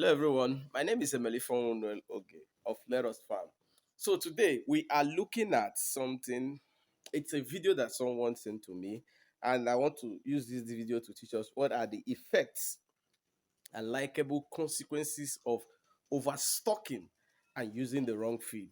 everyone. My name is Emily Fonwell Oge of Let Us Farm. So today we are looking at something. It's a video that someone sent to me, and I want to use this video to teach us what are the effects and likable consequences of overstocking and using the wrong feed.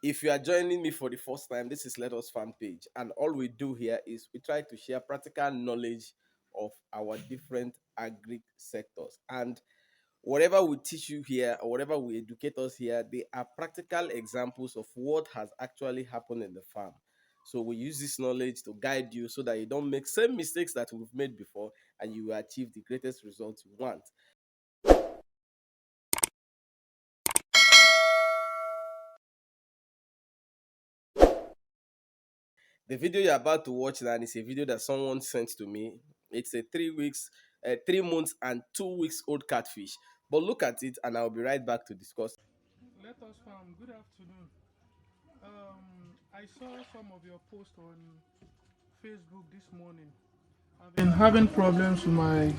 If you are joining me for the first time, this is Let Us Farm page, and all we do here is we try to share practical knowledge of our different agri sectors. And whatever we teach you here or whatever we educate us here, they are practical examples of what has actually happened in the farm. So we use this knowledge to guide you so that you don't make same mistakes that we've made before and you will achieve the greatest results you want. The video you're about to watch now is a video that someone sent to me. It's a 3 weeks, 3 months and 2 weeks old catfish. But look at it and I'll be right back to discuss. Let us farm. Good afternoon. I saw some of your posts on Facebook this morning. I've been having problems with my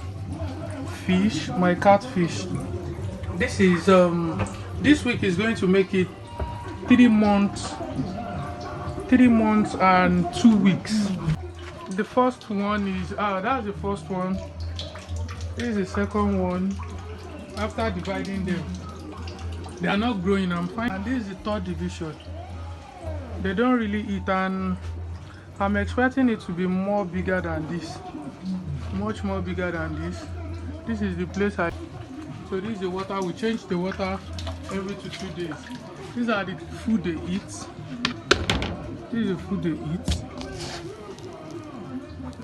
fish, my catfish. This is this week is going to make it 3 months, 3 months and 2 weeks. The first one is that's the first one. This is the second one. After dividing them, they are not growing. I'm fine. And this is the third division. They don't really eat, and I'm expecting it to be more bigger than this, much more bigger than this. This is the place so this is the water. We change the water every 2 days. These are the food they eat. This is the food they eat.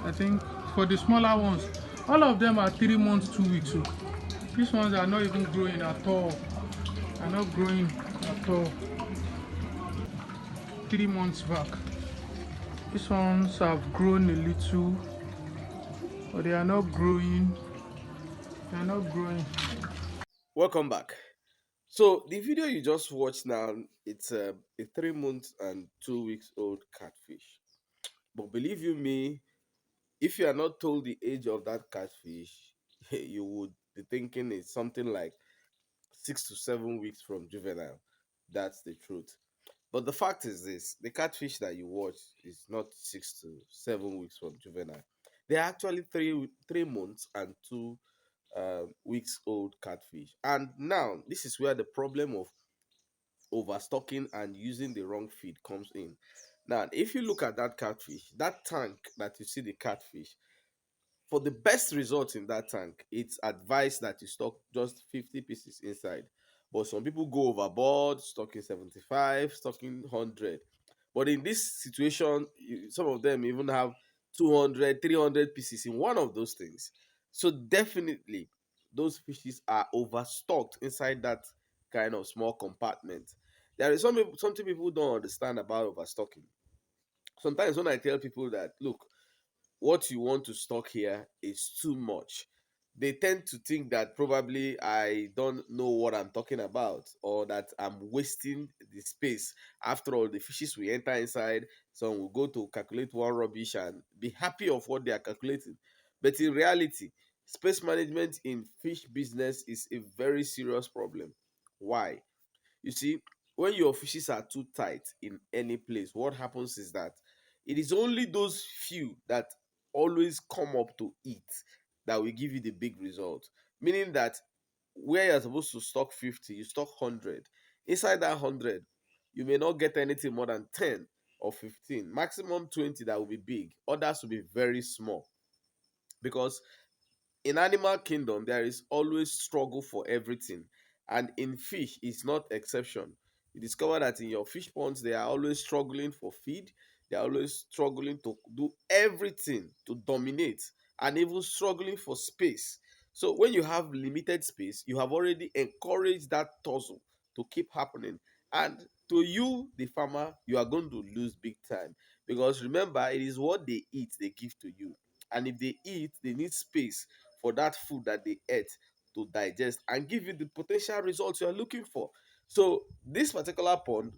I think for the smaller ones, all of them are 3 months, 2 weeks. So these ones are not even growing at all. Are not growing at all. 3 months back. These ones have grown a little, but they are not growing. They are not growing. Welcome back. So the video you just watched now, it's a 3 months and 2 weeks old catfish. But believe you me, if you are not told the age of that catfish, you would be thinking it's something like 6 to 7 weeks from juvenile. That's the truth. But the fact is this: the catfish that you watch is not 6 to 7 weeks from juvenile. They're actually 3 months and 2 weeks old catfish. And now this is where the problem of overstocking and using the wrong feed comes in. Now, if you look at that catfish, that tank that you see the catfish, for the best results in that tank, it's advised that you stock just 50 pieces inside. But some people go overboard, stocking 75, stocking 100. But in this situation, some of them even have 200, 300 pieces in one of those things. So definitely, those fishes are overstocked inside that kind of small compartment. There is something people don't understand about overstocking. Sometimes when I tell people that, look, what you want to stock here is too much, they tend to think that probably I don't know what I'm talking about or that I'm wasting the space. After all, the fishes will enter inside, some will go to calculate one rubbish and be happy of what they are calculating. But in reality, space management in fish business is a very serious problem. Why? You see, when your fishes are too tight in any place, what happens is that it is only those few that always come up to eat that will give you the big result. Meaning that where you're supposed to stock 50, you stock 100. Inside that 100, you may not get anything more than 10 or 15, maximum 20 that will be big. Others will be very small because in animal kingdom there is always struggle for everything, and in fish it's not exception. You discover that in your fish ponds they are always struggling for feed, they are always struggling to do everything to dominate, and even struggling for space. So when you have limited space, you have already encouraged that tussle to keep happening, and to you the farmer, you are going to lose big time, because remember, it is what they eat they give to you, and if they eat, they need space for that food that they ate to digest and give you the potential results you're looking for. So this particular pond,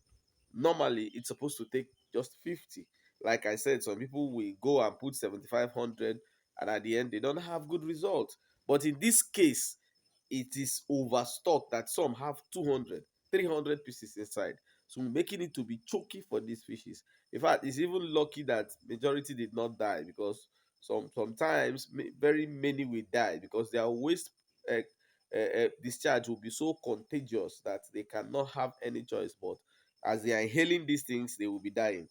normally it's supposed to take just 50. Like I said, some people will go and put 7,500 and at the end they don't have good results. But in this case, it is overstocked that some have 200, 300 pieces inside. So making it to be choky for these fishes. In fact, it's even lucky that majority did not die, because sometimes very many will die because their waste uh, discharge will be so contagious that they cannot have any choice, but as they are inhaling these things they will be dying.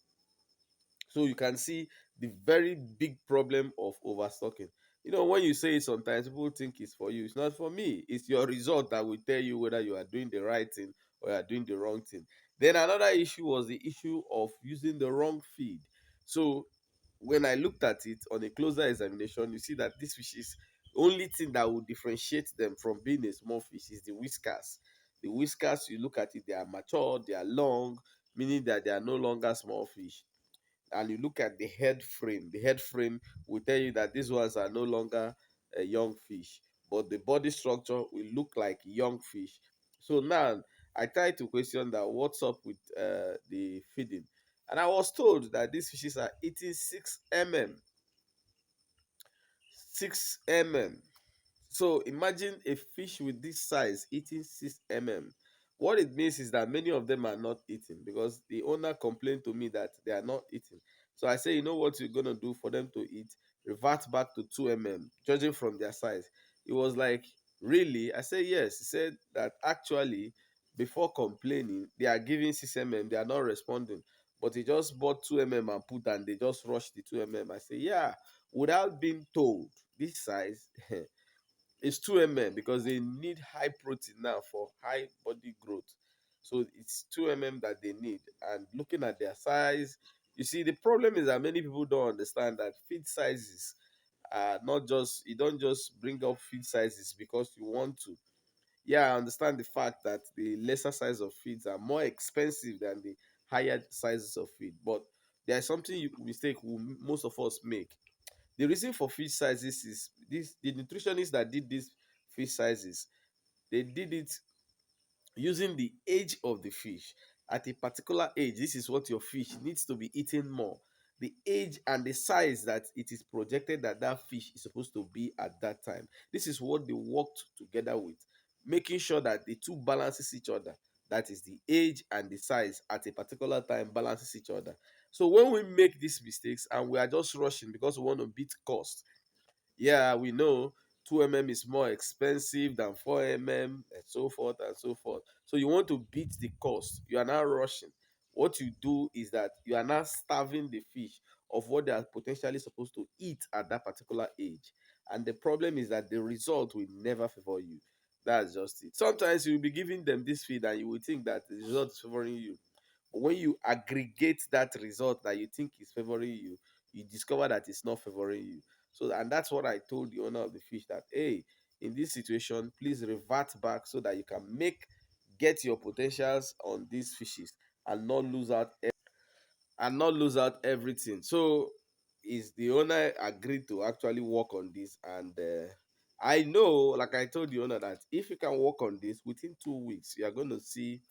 So you can see the very big problem of overstocking. When you say it, sometimes people think it's for you. It's not for me. It's your result that will tell you whether you are doing the right thing or you are doing the wrong thing. Then another issue was the issue of using the wrong feed. So when I looked at it on a closer examination, you see that this fish is only thing that will differentiate them from being a small fish is the whiskers. The whiskers, you look at it, they are mature, they are long, meaning that they are no longer small fish. And you look at the head frame will tell you that these ones are no longer a young fish, but the body structure will look like young fish. So now I try to question that what's up with the feeding, and I was told that these fishes are eating 6 mm. So imagine a fish with this size eating 6 mm. What it means is that many of them are not eating, because the owner complained to me that they are not eating. So I say, you know what you're gonna do for them to eat? Revert back to 2 mm, judging from their size. It was like, really? I say yes. He said that actually, before complaining, they are giving 6 mm, they are not responding. But he just bought 2 mm and put, and they just rushed the 2 mm. I say, yeah, without being told this size. It's 2 mm because they need high protein now for high body growth. So it's 2 mm that they need. And looking at their size, you see, the problem is that many people don't understand that feed sizes are not just, you don't just bring up feed sizes because you want to. Yeah, I understand the fact that the lesser size of feeds are more expensive than the higher sizes of feed, but there's something mistake most of us make. The reason for fish sizes is this: the nutritionists that did these fish sizes, they did it using the age of the fish. At a particular age, this is what your fish needs to be eating more. The age and the size that it is projected that that fish is supposed to be at that time. This is what they worked together with, making sure that the two balances each other. That is the age and the size at a particular time balances each other. So when we make these mistakes and we are just rushing because we want to beat cost, yeah, we know 2 mm is more expensive than 4 mm, and so forth and so forth. So you want to beat the cost. You are now rushing. What you do is that you are now starving the fish of what they are potentially supposed to eat at that particular age. And the problem is that the result will never favor you. That's just it. Sometimes you will be giving them this feed and you will think that the result is favoring you. But when you aggregate that result that you think is favoring you, you discover that it's not favoring you. So, and that's what I told the owner of the fish, that hey, in this situation, please revert back so that you can get your potentials on these fishes and not lose out everything. So is the owner agreed to actually work on this, and I know, like I told the owner, that if you can work on this within 2 weeks, you are going to see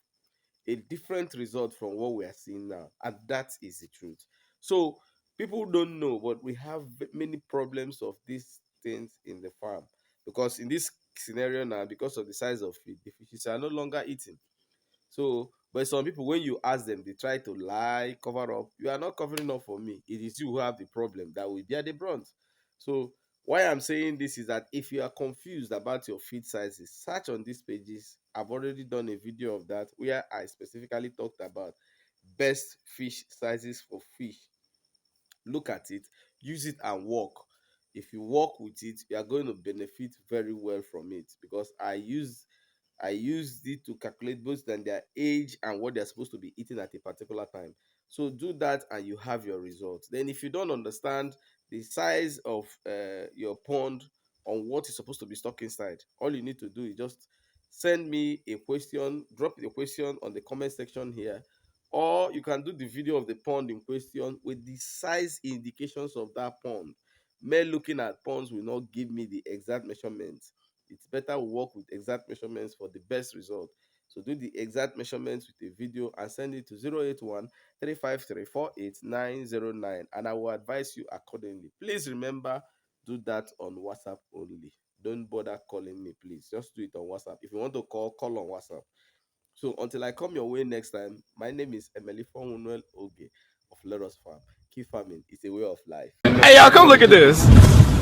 a different result from what we are seeing now. And that is the truth. So people don't know, but we have many problems of these things in the farm, because in this scenario now, because of the size of it, the fishes are no longer eating. So, but some people, when you ask them, they try to lie, cover up. You are not covering up for me. It is you who have the problem that will bear the brunt. So, why I'm saying this is that if you are confused about your feed sizes, search on these pages. I've already done a video of that where I specifically talked about best fish sizes for fish. Look at it, use it and work. If you work with it, you are going to benefit very well from it, because I used it to calculate both than their age and what they're supposed to be eating at a particular time. So do that and you have your results. Then if you don't understand the size of your pond on what is supposed to be stuck inside, all you need to do is just send me a question, drop your question on the comment section here, or you can do the video of the pond in question with the size indications of that pond. Mere looking at ponds will not give me the exact measurements. It's better we work with exact measurements for the best result. So do the exact measurements with a video and send it to 081 353 48909, and I will advise you accordingly. Please remember, do that on WhatsApp only. don't bother calling me, please. Just do it on WhatsApp. If you want to call, call on WhatsApp. So until I come your way next time, my name is Emily Fonwell Oge of Let Us Farm. Keep farming. It's a way of life. Hey y'all, come look at this.